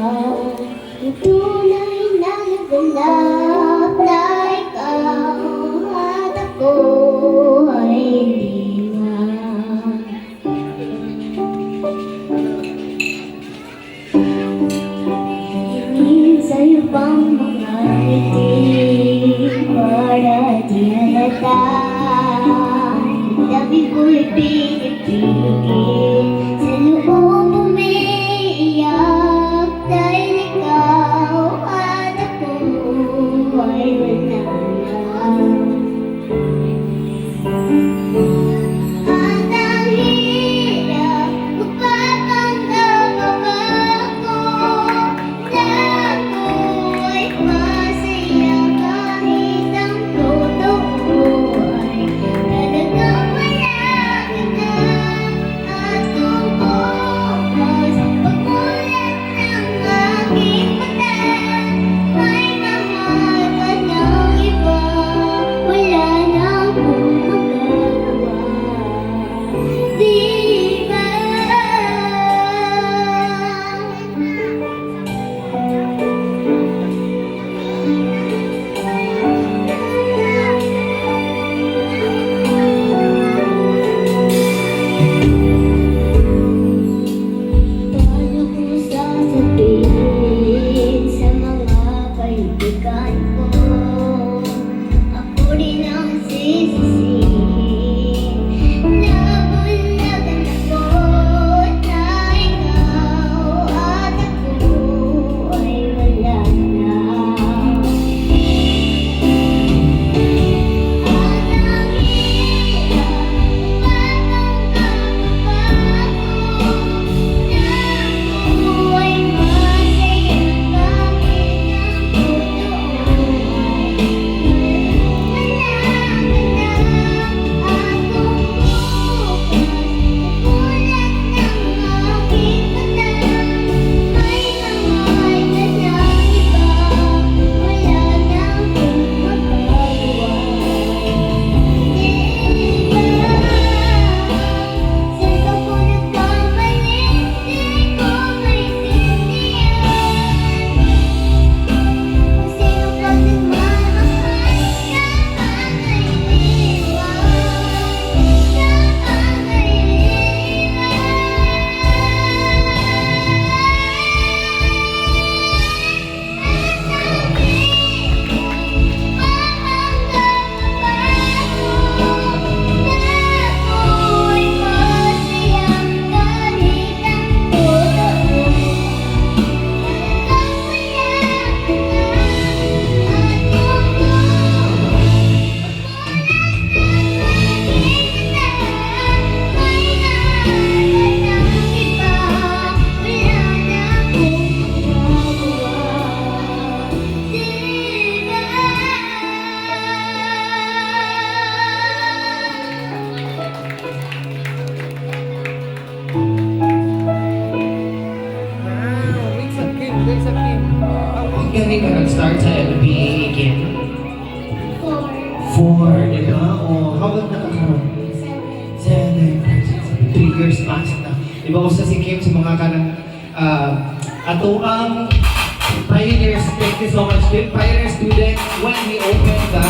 Ang tunay na naganap na ikaw at ako ay hindi na. Hingin sa'yo pang mga ngiti para di halata. Dami ko'y pinipigil sa loob umiiyak dahil ikaw at ako ay wala na. At ang hirap magpapanggap ako na ako ay masaya kahit ang totoo ay talagang wala ka na. At kung bukas pagmulat ng aking mata may mahal ka ng iba, wala na akong magagawa. Di ba? Paano ko sasabihin sa mga kaibigan ko? Ako rin ang sisisihin. Nabulagan ako na ikaw at ako ay wala na. At ang hirap magpapanggap ako na ako ay masaya kahit ang totoo ay wala ka na. At kung bukas pagmulat ng aking mata may mahal ka ng iba, wala na akong magagawa. Di ba? Saan ka po nagkamali? Di ko maintindihan. Kung sino ka nagmamahal, kapag ay iniwan, kapag ay Galing ka nag-start sa LPA again? 4, di ba? O, how long nakakaroon? 7. 3 years past na. Di ba usa si Kim sa mga kanang ato ang pioneers, thank you so much, Kim. Pioneer students, when we open the